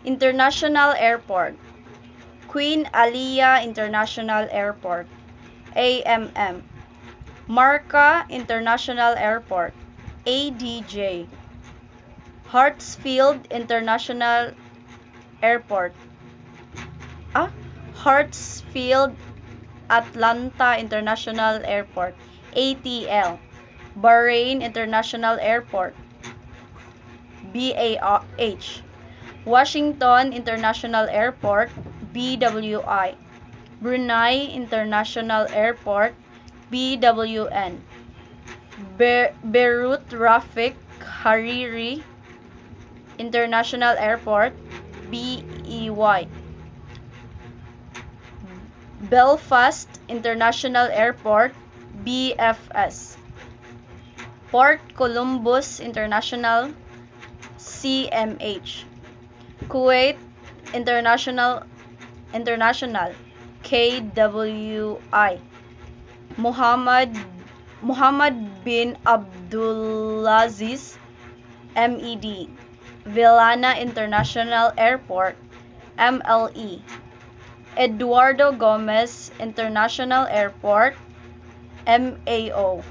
International Airport, Queen Alia International Airport, AMM. Marca International Airport, ADJ. Hartsfield International Airport, Hartsfield Atlanta International Airport, ATL. Bahrain International Airport, BAH. Washington International Airport, BWI. Brunei International Airport, BWN. Beirut Rafik Hariri International Airport, BEY. Belfast International Airport, BFS. Port Columbus International, CMH. Kuwait International, KWI. Muhammad bin Abdulaziz, MED. Villana International Airport, MLE. Eduardo Gomez International Airport, MAO.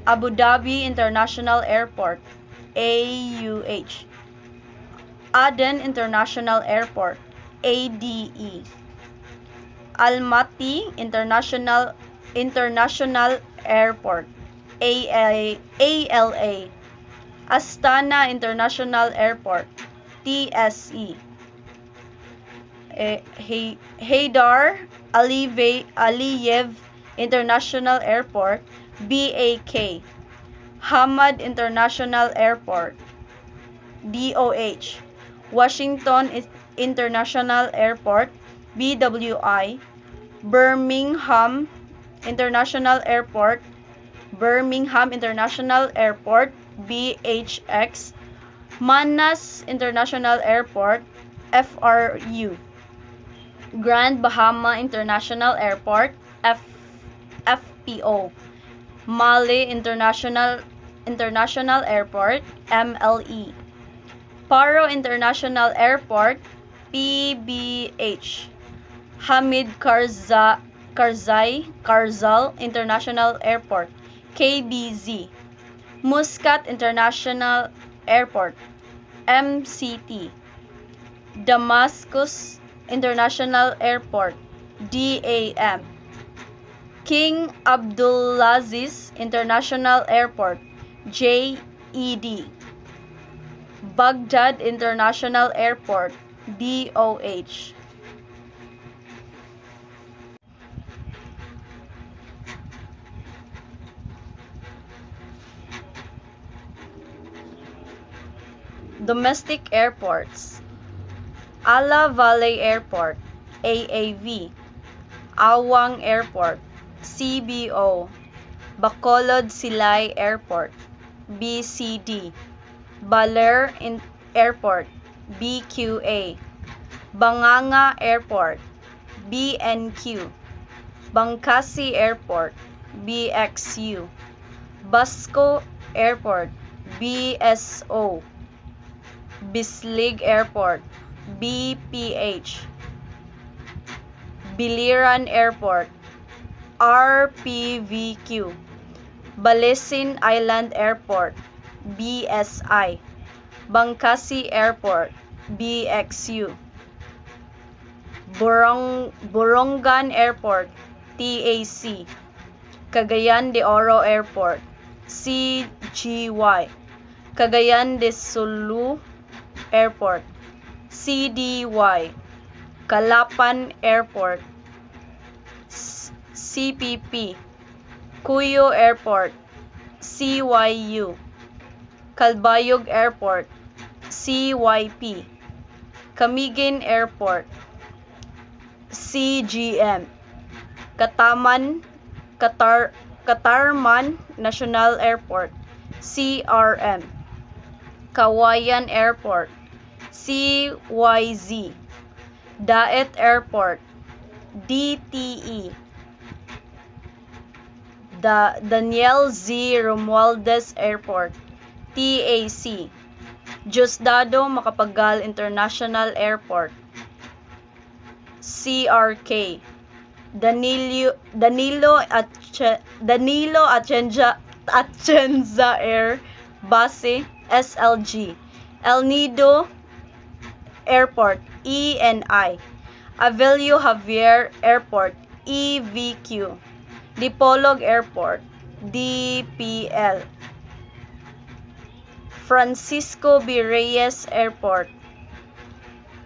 Abu Dhabi International Airport, AUH. Aden International Airport, ADE. Almaty International Airport, ALA. Astana International Airport, TSE. Heydar Aliyev International Airport, BAK. Hamad International Airport, DOH. Washington International Airport, BWI. Birmingham International Airport, BHX. Manas International Airport, FRU. Grand Bahama International Airport, FPO. Male International Airport, MLE. Paro International Airport, PBH. Hamid Karzai International Airport, KBZ. Muscat International Airport, MCT. Damascus International Airport, DAM. King Abdulaziz International Airport, JED. Baghdad International Airport, BOH. Domestic airports. Ala Valley Airport, AAV. Awang Airport, CBO. Bacolod Silay Airport, BCD. Baler Airport, BQA. Banganga Airport, BNQ. Bangkasi Airport, BXU. Basco Airport, BSO. Bislig Airport, BPH. Biliran Airport, RPVQ. Balesin Island Airport, BSI. Bangkasi Airport, BXU. Borongan Airport, TAC. Cagayan de Oro Airport, CGY. Cagayan de Sulu Airport, CDY. Calapan Airport, CPP. Cuyo Airport, CYU. Calbayog Airport, CYP. Camiguin Airport, CGM. Katarman National Airport, CRM. Kawayan Airport, CYZ. Daet Airport, DTE. Daniel Z. Romualdez Airport, TAC. Diosdado Macapagal International Airport, CRK. Danilo Atienza Air Base, SLG. El Nido Airport, ENI. Avelio Javier Airport, EVQ. Dipolog Airport, DPL. Francisco B. Reyes Airport,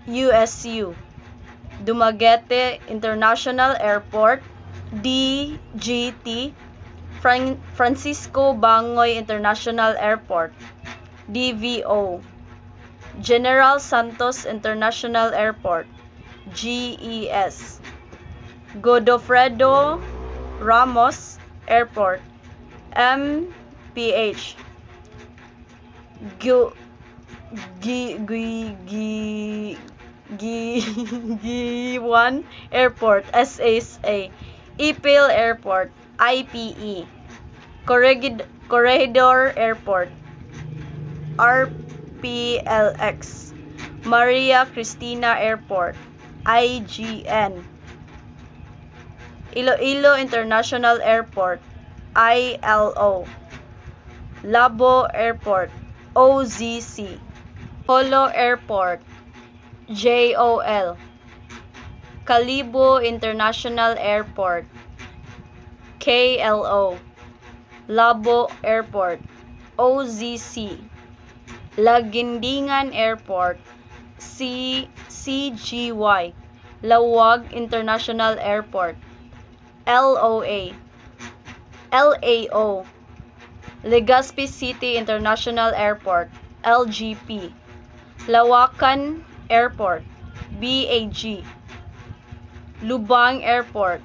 USU. Dumaguete International Airport, DGT. Francisco Bangoy International Airport, DVO. General Santos International Airport, GES. Godofredo Ramos Airport, MPH. G1 Airport, SSA. Ipil Airport, IPE. Corregidor Airport, RPLX. Maria Cristina Airport, IGN. Iloilo International Airport, ILO. Labo Airport, OZC. Polo Airport, JOL. Calibo International Airport, KLO. Labo Airport, OZC. Lagindingan Airport, CGY. Lawag International Airport, LOA. LAO. Legazpi City International Airport, LGP. Lawakan Airport, BAG. Lubang Airport,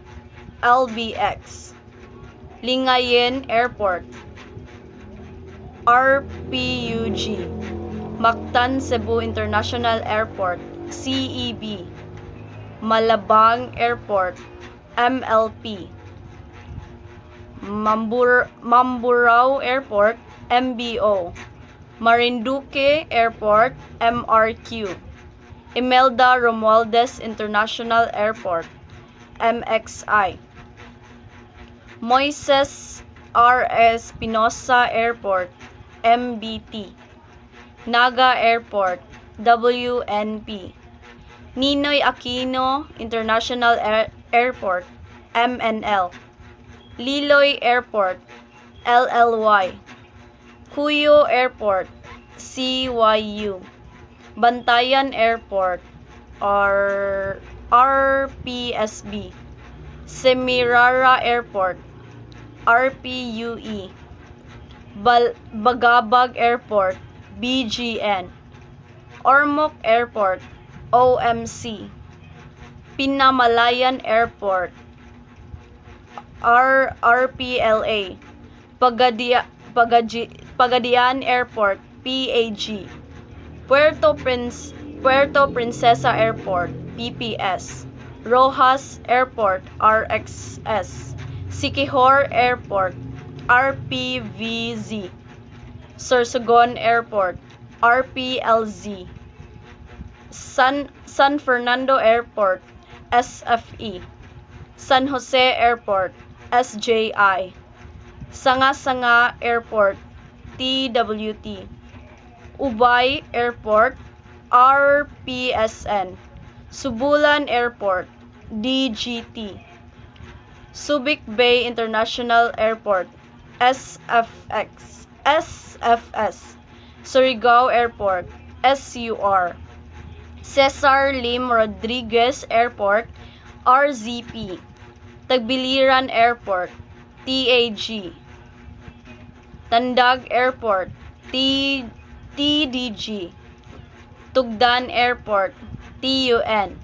LBX. Lingayen Airport, RPUG. Mactan Cebu International Airport, CEB. Malabang Airport, MLP. Mamburao Airport, MBO. Marinduque Airport, MRQ. Imelda Romualdez International Airport, MXI. Moises R. Espinosa Airport, MBT. Naga Airport, WNP. Ninoy Aquino International Airport, MNL. Liloy Airport, LLY. Cuyo Airport, CYU. Bantayan Airport, RPSB. Semirara Airport, RPUE. Bagabag Airport, BGN. Ormoc Airport, OMC. Pinamalayan Airport, RPLA. Pagadian Airport, PAG. Puerto Princesa Airport, PPS. Rojas Airport, RXS. Siquijor Airport, RPVZ. Sorsogon Airport, RPLZ. San Fernando Airport, SFE. San Jose Airport, SJI. Sanga-Sanga Airport, TWT. Ubay Airport, RPSN. Subulan Airport, DGT. Subic Bay International Airport, SFS. Surigao Airport, SUR. Cesar Lim Rodriguez Airport, RZP. Tagbiliran Airport, TAG. Tandag Airport, TDG. Tugdan Airport, TUN.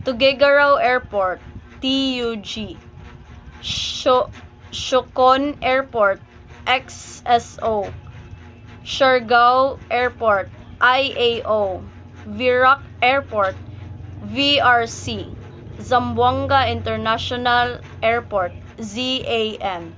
Tuguegarao Airport, TUG. Shocon Airport, XSO. Siargao Airport, IAO. Virac Airport, VRC. Zamboanga International Airport, ZAM.